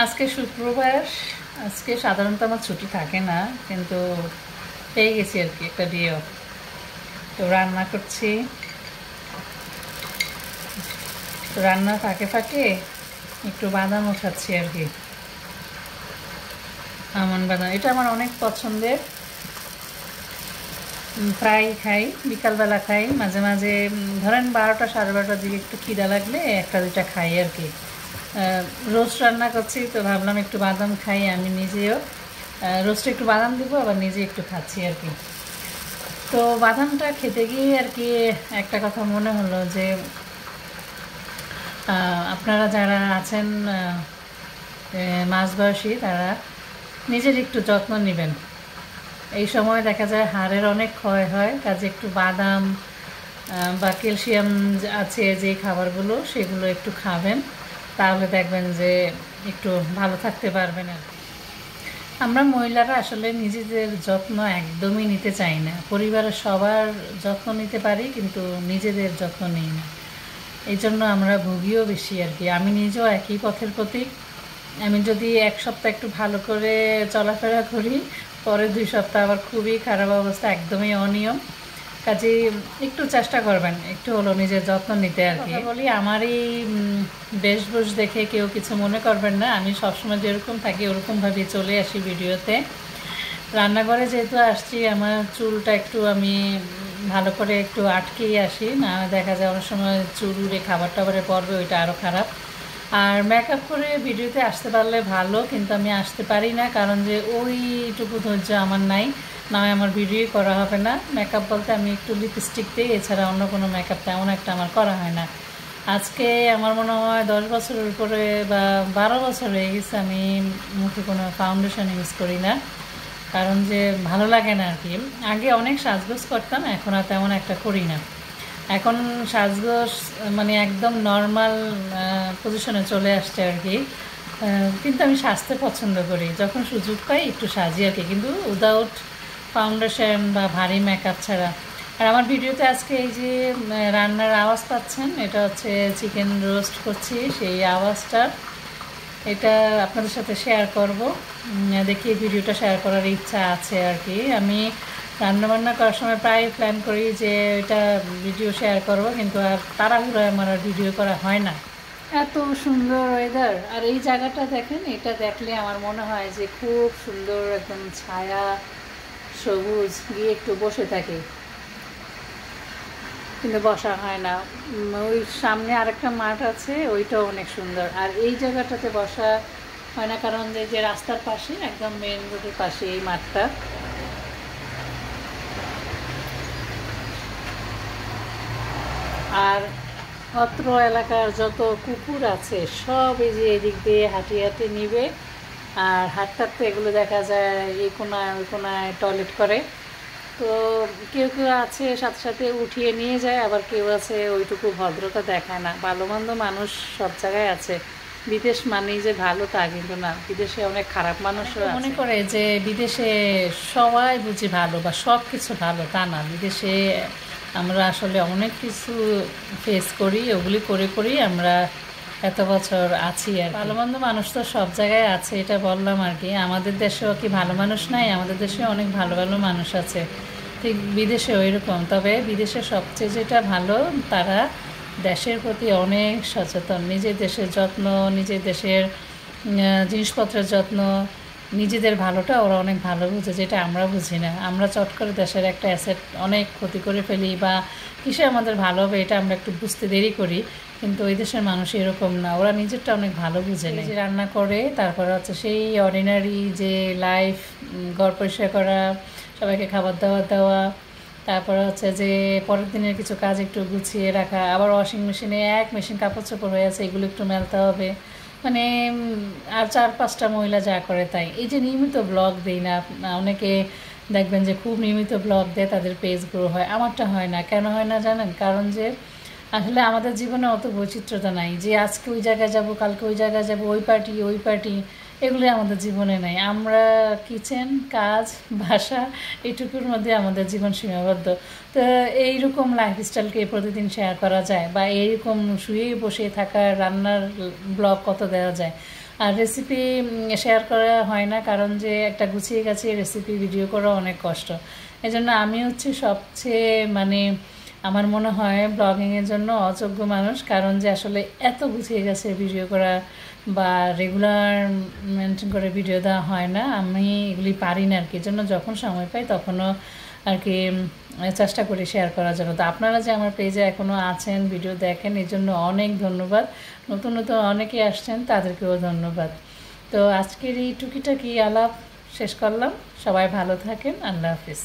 আজকে শুক্রবার। আজকে সাধারণত আমার ছুটি থাকে না, কিন্তু পেয়ে গেছি আর কি একটা ডে অফ। তো রান্না করছি, তো রান্না ফাঁকে ফাঁকে একটু বাদামও খাচ্ছি আর কি। আমন বাদাম এটা আমার অনেক পছন্দের, প্রায় খাই, বিকালবেলা খাই, মাঝে মাঝে ধরেন 12টা সাড়ে 12টার দিকে একটু খিদা লাগলে একটা দুইটা খাই আর কি। রোস্ট রান্না করছি তো ভাবলাম একটু বাদাম খাই, আমি নিজেও রোস্টে একটু বাদাম দিব, আবার নিজে একটু খাচ্ছি আর কি। তো বাদামটা খেতে গিয়ে আর কি একটা কথা মনে হলো যে আপনারা যারা আছেন মাঝবয়সী, তারা নিজের একটু যত্ন নেবেন। এই সময় দেখা যায় হাড়ের অনেক ক্ষয় হয়, কাজে একটু বাদাম বা ক্যালসিয়াম আছে যে খাবারগুলো, সেগুলো একটু খাবেন, তাহলে দেখবেন যে একটু ভালো থাকতে পারবেন আর কি। আমরা মহিলারা আসলে নিজেদের যত্ন একদমই নিতে চাই না। পরিবারের সবার যত্ন নিতে পারি, কিন্তু নিজেদের যত্ন নিই না। এই জন্য আমরা ভুগিও বেশি আর কি। আমি নিজেও একই পথের প্রতীক। আমি যদি এক সপ্তাহ একটু ভালো করে চলাফেরা করি, পরে 2 সপ্তাহ আবার খুবই খারাপ অবস্থা, একদমই অনিয়ম। কাজে একটু চেষ্টা করবেন একটু হলো নিজের যত্ন নিতে আর কি। বলি আমার এই বেশভূষ দেখে কেউ কিছু মনে করবেন না, আমি সবসময় যেরকম থাকি ওরকমভাবেই চলে আসি ভিডিওতে। রান্নাঘরে যেহেতু আসছি, আমার চুলটা একটু আমি ভালো করে একটু আটকেই আসি, না দেখা যায় অনেক সময় চুল উড়ে খাবার টাবারে পড়বে, ওইটা আরও খারাপ। আর মেকআপ করে ভিডিওতে আসতে পারলে ভালো, কিন্তু আমি আসতে পারি না, কারণ যে ওইটুকু ধৈর্য আমার নাই, না হয় আমার ভিডিও করা হবে না। মেকআপ বলতে আমি একটু লিপস্টিক দিই, এছাড়া অন্য কোনো মেকআপ তেমন একটা আমার করা হয় না। আজকে আমার মনে হয় 10 বছরের উপরে বা 12 বছর হয়ে গেছে আমি মুখে কোনো ফাউন্ডেশন ইউজ করি না, কারণ যে ভালো লাগে না আর কি। আগে অনেক সাজগোজ করতাম, এখন আর তেমন একটা করি না। এখন সাজগোজ মানে একদম নর্মাল পজিশনে চলে আসছে আর কি। কিন্তু আমি সাজতে পছন্দ করি, যখন সুযোগ পাই একটু সাজি আর কি, কিন্তু উইদাউট ফাউন্ডেশন বা ভারী মেকআপ ছাড়া। আর আমার ভিডিওতে আজকে এই যে রান্নার আওয়াজ পাচ্ছেন, এটা হচ্ছে চিকেন রোস্ট করছি, সেই আওয়াজটা এটা আপনাদের সাথে শেয়ার করব। দেখি ভিডিওটা শেয়ার করার ইচ্ছা আছে আর কি। আমি রান্নাবান্না করার সময় প্রায় প্ল্যান করি যে এটা ভিডিও শেয়ার করব, কিন্তু আর তাড়াহুড়োয় আমার আর ভিডিও করা হয় না। এত সুন্দর ওয়েদার, আর এই জায়গাটা দেখেন, এটা দেখলে আমার মনে হয় যে খুব সুন্দর একদম ছায়া সবুজ, গিয়ে একটু বসে থাকি, কিন্তু বসা হয় না। ওই সামনে আরেকটা মাঠ আছে, ওইটাও অনেক সুন্দর, আর এই জায়গাটাতে বসা হয় না, কারণ যে রাস্তার পাশে একদম মেন রোডের পাশে এই মাঠটা। আর অত্র এলাকার যত কুকুর আছে সব এই যে এদিক দিয়ে হাঁটি হাঁটি নিবে, আর হাঁটতে হাঁটতে এগুলো দেখা যায় এই কোনায় ওই কোনায় টয়লেট করে। তো কেউ কেউ আছে সাথে সাথে উঠিয়ে নিয়ে যায়, আবার কেউ আছে ওইটুকু ভদ্রতা দেখায় না। ভালো মন্দ মানুষ সব জায়গায় আছে, বিদেশ মানেই যে ভালো তা কিন্তু না, বিদেশে অনেক খারাপ মানুষও মনে করে যে বিদেশে সবাই বুঝি ভালো বা সব কিছু ভালো, তা না। বিদেশে আমরা আসলে অনেক কিছু ফেস করি, ওগুলি করে করেই আমরা এত বছর আছি। আর ভালো মন্দ মানুষ তো সব জায়গায় আছে, এটা বললাম আর কি। আমাদের দেশেও কি ভালো মানুষ নাই? আমাদের দেশে অনেক ভালো ভালো মানুষ আছে, ঠিক বিদেশে ওই রকম। তবে বিদেশে সবচেয়ে যেটা ভালো, তারা দেশের প্রতি অনেক সচেতন, নিজের দেশের যত্ন, নিজের দেশের জিনিসপত্রের যত্ন, নিজেদের ভালোটা ওরা অনেক ভালো বুঝে, যেটা আমরা বুঝি না। আমরা চট করে দেশের একটা অ্যাসেট অনেক ক্ষতি করে ফেলি, বা কিসে আমাদের ভালো হবে এটা আমরা একটু বুঝতে দেরি করি, কিন্তু ওই দেশের মানুষ এরকম না, ওরা নিজেরটা অনেক ভালো বুঝে নেয়। যে রান্না করে, তারপর হচ্ছে সেই অর্ডিনারি যে লাইফ, ঘর পরিষ্কার করা, সবাইকে খাবার দাবার দেওয়া, তারপর হচ্ছে যে পরের দিনের কিছু কাজ একটু গুছিয়ে রাখা, আবার ওয়াশিং মেশিনে এক মেশিন কাপড় চোপড় হয়ে আছে, এগুলো একটু মেলতে হবে, মানে আর 4-5টা মহিলা যা করে তাই। এই যে নিয়মিত ব্লগ দিই না, অনেকে দেখবেন যে খুব নিয়মিত ব্লগ দেয়, তাদের পেজ গ্রো হয়, আমারটা হয় না। কেন হয় না জানেন? কারণ যে আসলে আমাদের জীবনে অত বৈচিত্র্যতা নাই যে আজকে ওই জায়গায় যাব, কালকে ওই জায়গায় যাব, ওই পার্টি এগুলো আমাদের জীবনে নাই। আমরা কিচেন, কাজ, বাসা এটুকুর মধ্যে আমাদের জীবন সীমাবদ্ধ। তো এইরকম লাইফস্টাইলকে প্রতিদিন শেয়ার করা যায়, বা এইরকম শুয়ে বসে থাকা রান্নার ব্লগ কত দেওয়া যায়। আর রেসিপি শেয়ার করা হয় না, কারণ যে একটা গুছিয়ে গাছিয়ে রেসিপি ভিডিও করা অনেক কষ্ট। এজন্য আমি হচ্ছে সবচেয়ে আমার মনে হয় ব্লগিংয়ের জন্য অযোগ্য মানুষ, কারণ যে আসলে এত গুছিয়ে গেছে ভিডিও করা বা রেগুলার মেনটেন করে ভিডিও দেওয়া হয় না। আমি এগুলি পারি না আর কি, জন্য যখন সময় পাই তখনও আর কি চেষ্টা করি শেয়ার করার জন্য। তো আপনারা যে আমার পেজে এখনও আছেন, ভিডিও দেখেন, এর জন্য অনেক ধন্যবাদ। নতুন নতুন অনেকেই আসছেন, তাদেরকেও ধন্যবাদ। তো আজকের এই টুকিটাকি আলাপ শেষ করলাম। সবাই ভালো থাকেন। আল্লাহ হাফিজ।